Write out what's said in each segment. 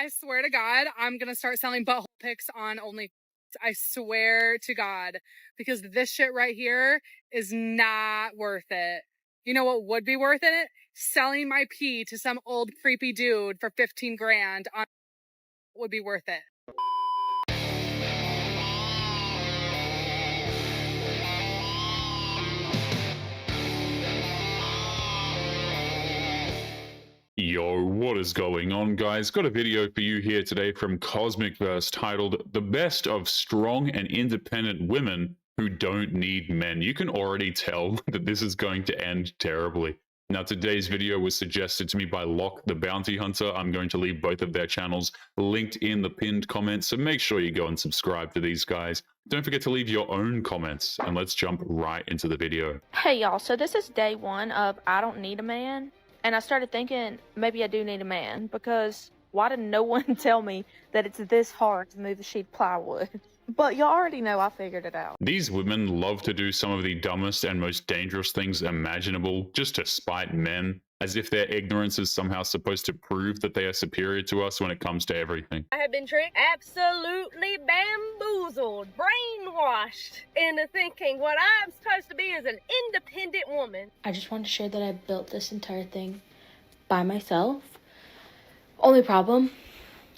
I swear to God, I'm going to start selling butthole pics on OnlyFans. I swear to God, because this shit right here is not worth it. You know what would be worth it? Selling my pee to some old creepy dude for 15 grand on would be worth it. Yo, what is going on, guys? Got a video for you here today from Cosmicverse titled The Best of Strong and Independent Women Who Don't Need Men. You can already tell that this is going to end terribly. Now, today's video was suggested to me by Locke the Bounty Hunter. I'm going to leave both of their channels linked in the pinned comments, so make sure you go and subscribe to these guys. Don't forget to leave your own comments, and let's jump right into the video. Hey y'all, so this is day one of I Don't Need a Man. And I started thinking, maybe I do need a man, because why did no one tell me that it's this hard to move a sheet of plywood? But you already know I figured it out. These women love to do some of the dumbest and most dangerous things imaginable just to spite men, as if their ignorance is somehow supposed to prove that they are superior to us when it comes to everything. I have been tricked, absolutely bamboozled, brainwashed into thinking what I'm supposed to be is an independent woman. I just wanted to share that I built this entire thing by myself. Only problem,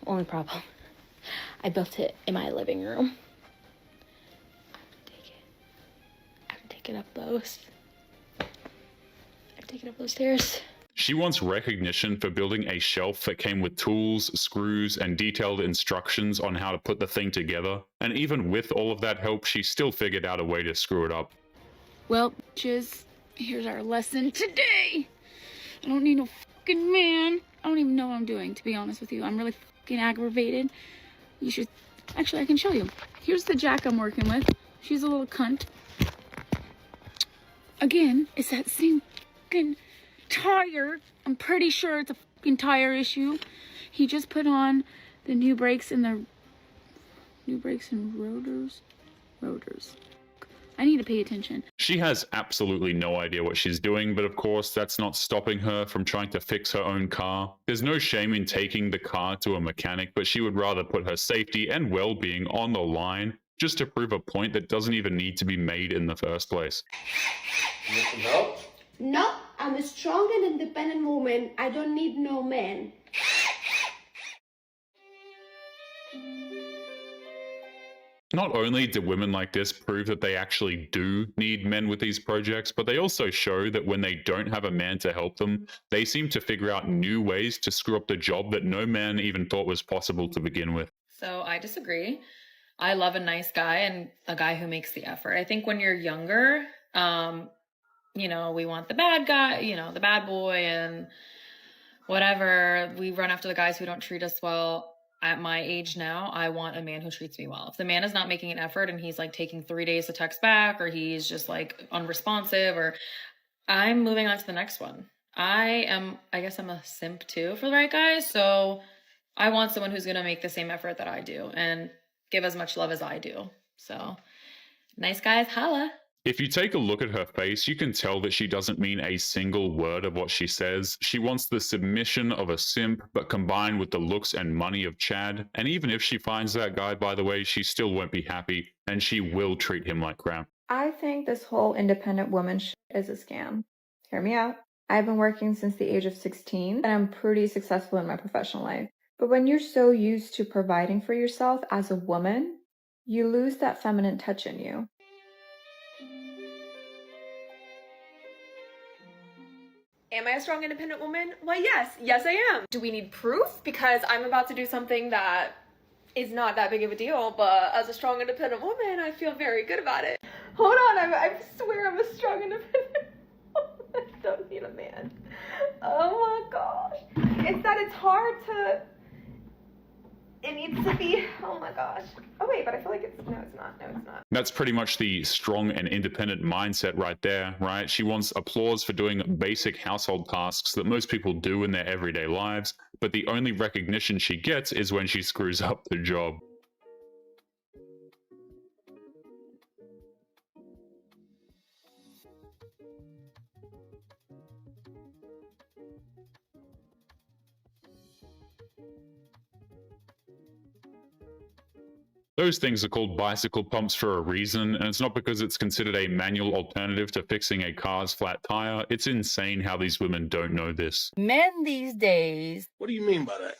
I built it in my living room. I'm taking up those stairs. She wants recognition for building a shelf that came with tools, screws, and detailed instructions on how to put the thing together. And even with all of that help, she still figured out a way to screw it up. Well, bitches, here's our lesson today. I don't need no fucking man. I don't even know what I'm doing, to be honest with you. I'm really fucking aggravated. You should... Actually, I can show you. Here's the jack I'm working with. She's a little cunt. Again, it's that same fucking tire. I'm pretty sure it's a fucking tire issue. He just put on the new brakes and rotors. I need to pay attention. She has absolutely no idea what she's doing, but of course that's not stopping her from trying to fix her own car. There's no shame in taking the car to a mechanic, but she would rather put her safety and well-being on the line just to prove a point that doesn't even need to be made in the first place. No? No, I'm a strong and independent woman. I don't need no man. Not only do women like this prove that they actually do need men with these projects, but they also show that when they don't have a man to help them, they seem to figure out new ways to screw up the job that no man even thought was possible to begin with. So I disagree. I love a nice guy and a guy who makes the effort. I think when you're younger, you know, we want the bad guy, you know, the bad boy and whatever. We run after the guys who don't treat us well. At my age now, I want a man who treats me well. If the man is not making an effort and he's like taking 3 days to text back, or he's just like unresponsive, or I'm moving on to the next one. I guess I'm a simp too for the right guy. So I want someone who's going to make the same effort that I do and give as much love as I do. So nice guys, holla. If you take a look at her face, you can tell that she doesn't mean a single word of what she says. She wants the submission of a simp, but combined with the looks and money of Chad. And even if she finds that guy, by the way, she still won't be happy, and she will treat him like crap. I think this whole independent woman shit is a scam. Hear me out. I've been working since the age of 16, and I'm pretty successful in my professional life. But when you're so used to providing for yourself as a woman, you lose that feminine touch in you. Am I a strong, independent woman? Why, yes, I am. Do we need proof? Because I'm about to do something that is not that big of a deal, but as a strong, independent woman, I feel very good about it. Hold on, I swear I'm a strong, independent woman. I don't need a man. Oh my gosh. It's that it's hard to... It needs to be, oh my gosh. Oh wait, but I feel like it's, no it's not. That's pretty much the strong and independent mindset right there, right? She wants applause for doing basic household tasks that most people do in their everyday lives, but the only recognition she gets is when she screws up the job. Those things are called bicycle pumps for a reason, and it's not because it's considered a manual alternative to fixing a car's flat tire. It's insane how these women don't know this. Men these days, What do you mean by that?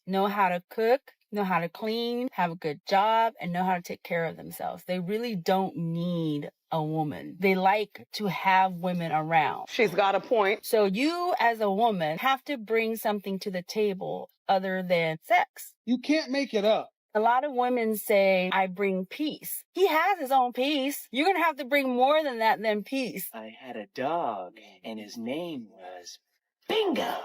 know how to cook, know how to clean, have a good job, and know how to take care of themselves. They really don't need a woman. They like to have women around. She's got a point. So you as a woman have to bring something to the table other than sex. You can't make it up. A lot of women say, I bring peace. He has his own peace. You're going to have to bring more than that than peace. I had a dog, and his name was Bingo.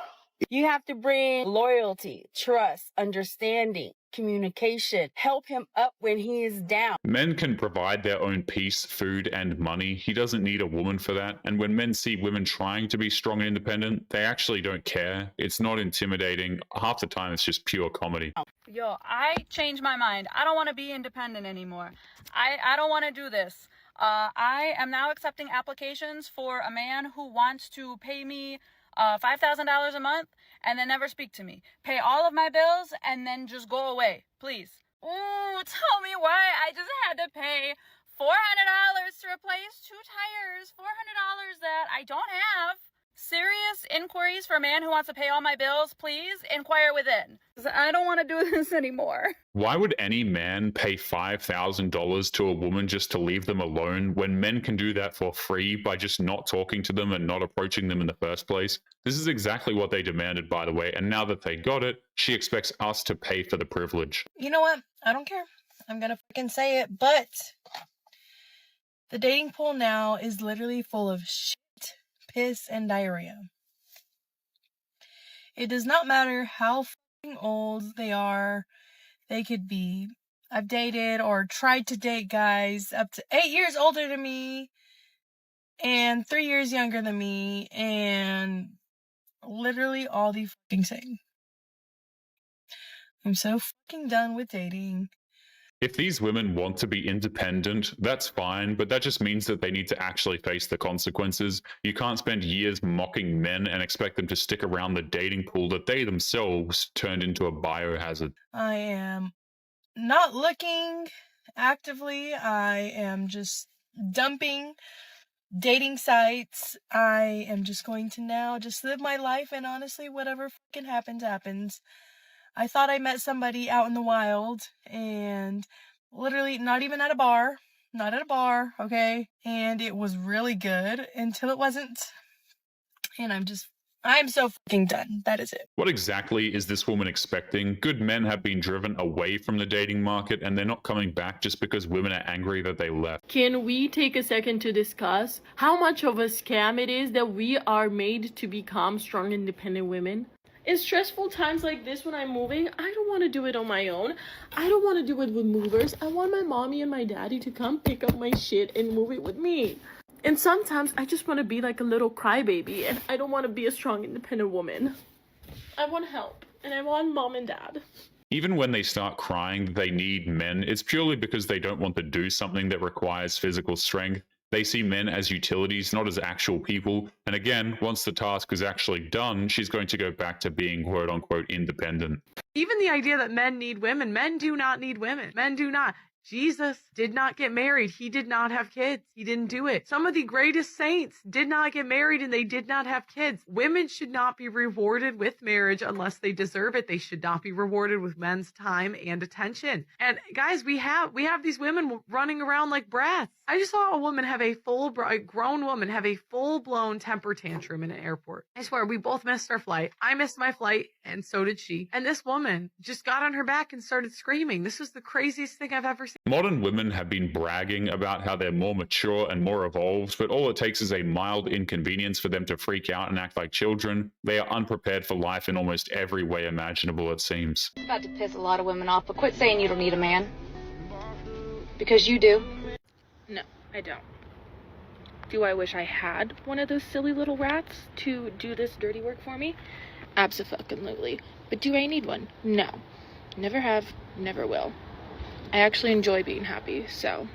You have to bring loyalty, trust, understanding, communication, help him up when he is down. Men can provide their own peace, food, and money. He doesn't need a woman for that. And when men see women trying to be strong and independent, they actually don't care. It's not intimidating. Half the time, it's just pure comedy. Yo, I changed my mind. I don't want to be independent anymore. I don't want to do this. I am now accepting applications for a man who wants to pay me $5,000 a month and then never speak to me. Pay all of my bills and then just go away, please. Ooh, tell me why I just had to pay $400 to replace 2 tires. $400 that I don't have. Serious inquiries for a man who wants to pay all my bills, please inquire within. I don't want to do this anymore. Why would any man pay $5,000 to a woman just to leave them alone when men can do that for free by just not talking to them and not approaching them in the first place? This is exactly what they demanded, by the way, and now that they got it, she expects us to pay for the privilege. You know what? I don't care. I'm gonna freaking say it, but the dating pool now is literally full of shit, piss, and diarrhea. It does not matter how fucking old they are. They could be. I've dated or tried to date guys up to 8 years older than me and 3 years younger than me, and literally all the fucking same. I'm so fucking done with dating. If these women want to be independent, that's fine, but that just means that they need to actually face the consequences. You can't spend years mocking men and expect them to stick around the dating pool that they themselves turned into a biohazard. I am not looking actively. I am just dumping dating sites. I am just going to now just live my life, and honestly, whatever fucking happens, happens. I thought I met somebody out in the wild, and literally not even at a bar, okay? And it was really good until it wasn't. And I'm so fucking done. That is it. What exactly is this woman expecting? Good men have been driven away from the dating market, and they're not coming back just because women are angry that they left. Can we take a second to discuss how much of a scam it is that we are made to become strong, independent women? In stressful times like this when I'm moving, I don't want to do it on my own. I don't want to do it with movers. I want my mommy and my daddy to come pick up my shit and move it with me. And sometimes I just want to be like a little crybaby, and I don't want to be a strong, independent woman. I want help, and I want mom and dad. Even when they start crying that they need men, it's purely because they don't want to do something that requires physical strength. They see men as utilities, not as actual people. And again, once the task is actually done, she's going to go back to being quote unquote independent. Even the idea that men need women, men do not need women. Men do not. Jesus did not get married. He did not have kids. He didn't do it. Some of the greatest saints did not get married and they did not have kids. Women should not be rewarded with marriage unless they deserve it. They should not be rewarded with men's time and attention. And guys, we have these women running around like brats. I just saw a woman have a grown woman have a full-blown temper tantrum in an airport. I swear, we both missed our flight. I missed my flight, and so did she. And this woman just got on her back and started screaming. This was the craziest thing I've ever seen. Modern women have been bragging about how they're more mature and more evolved, but all it takes is a mild inconvenience for them to freak out and act like children. They are unprepared for life in almost every way imaginable, it seems. I'm about to piss a lot of women off, but quit saying you don't need a man. Because you do. No, I don't. Do I wish I had one of those silly little rats to do this dirty work for me? Abso-fucking-lutely. But do I need one? No. Never have, never will. I actually enjoy being happy, so.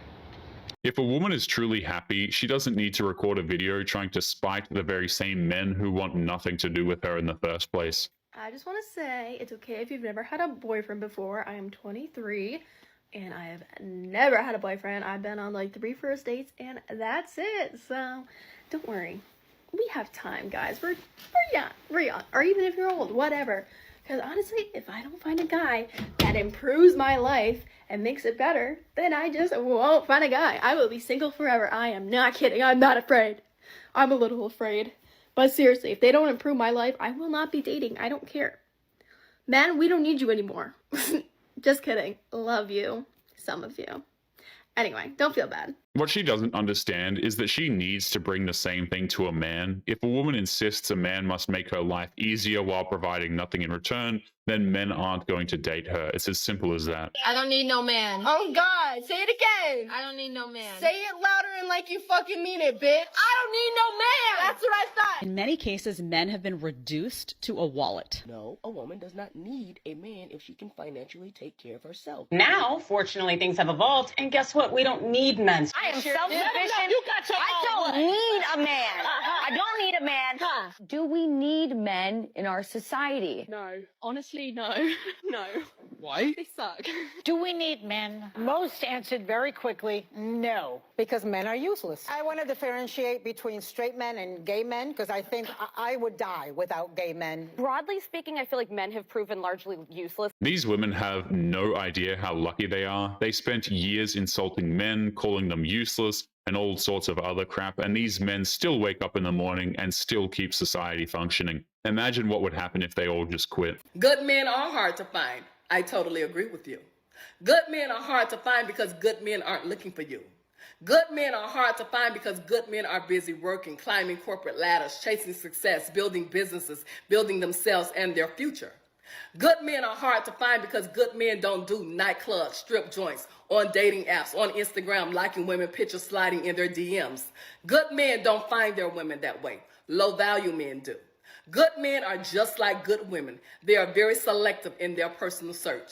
If a woman is truly happy, she doesn't need to record a video trying to spite the very same men who want nothing to do with her in the first place. I just want to say it's okay if you've never had a boyfriend before. I am 23. and I have never had a boyfriend. I've been on like 3 first dates, and that's it. So don't worry, we have time, guys. We're young, or even if you're old, whatever. Because honestly, if I don't find a guy that improves my life and makes it better, then I just won't find a guy. I will be single forever. I am not kidding. I'm not afraid. I'm a little afraid. But seriously, if they don't improve my life, I will not be dating. I don't care. Men, we don't need you anymore. Just kidding. Love you. Some of you. Anyway, don't feel bad. What she doesn't understand is that she needs to bring the same thing to a man. If a woman insists a man must make her life easier while providing nothing in return, then men aren't going to date her. It's as simple as that. I don't need no man. Oh God, say it again. I don't need no man. Say it louder and like you fucking mean it, bitch. I don't need no man. That's what I thought. In many cases, men have been reduced to a wallet. No, a woman does not need a man if she can financially take care of herself. Now, fortunately, things have evolved, and guess what? We don't need men. I am self-sufficient. I don't need a man. I don't need a man. Do we need men in our society? No. Honestly, no. No. Why? They suck. Do we need men? Most answered very quickly, no, because men are useless. I want to differentiate between straight men and gay men because I think I would die without gay men. Broadly speaking, I feel like men have proven largely useless. These women have no idea how lucky they are. They spent years insulting men, calling them useless, and all sorts of other crap, and these men still wake up in the morning and still keep society functioning. Imagine what would happen if they all just quit. Good men are hard to find. I totally agree with you. Good men are hard to find because good men aren't looking for you. Good men are hard to find because good men are busy working, climbing corporate ladders, chasing success, building businesses, building themselves and their future. Good men are hard to find because good men don't do nightclubs, strip joints, on dating apps, on Instagram, liking women pictures sliding in their DMs. Good men don't find their women that way. Low value men do. Good men are just like good women. They are very selective in their personal search.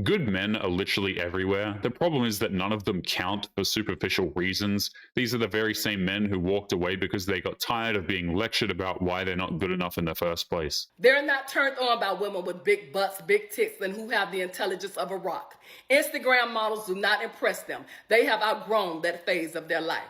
Good men are literally everywhere. The problem is that none of them count for superficial reasons. These are the very same men who walked away because they got tired of being lectured about why they're not good enough in the first place. They're not turned on by women with big butts, big tits, and who have the intelligence of a rock. Instagram models do not impress them. They have outgrown that phase of their life.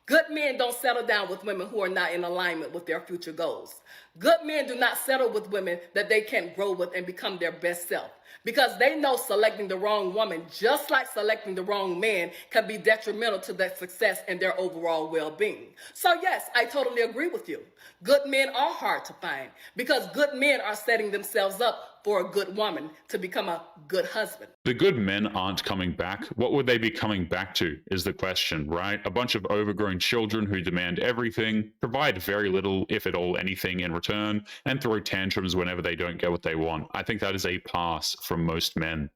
Good men don't settle down with women who are not in alignment with their future goals. Good men do not settle with women that they can't grow with and become their best self. Because they know selecting the wrong woman, just like selecting the wrong man, can be detrimental to their success and their overall well-being. So yes, I totally agree with you. Good men are hard to find because good men are setting themselves up for a good woman to become a good husband. The good men aren't coming back. What would they be coming back to is the question, right? A bunch of overgrown children who demand everything, provide very little, if at all anything in return, and throw tantrums whenever they don't get what they want. I think that is a pass from most men.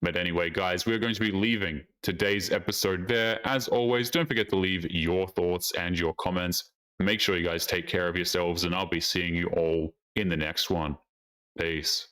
But anyway, guys, we're going to be leaving today's episode there. As always, don't forget to leave your thoughts and your comments. Make sure you guys take care of yourselves, and I'll be seeing you all in the next one. Peace.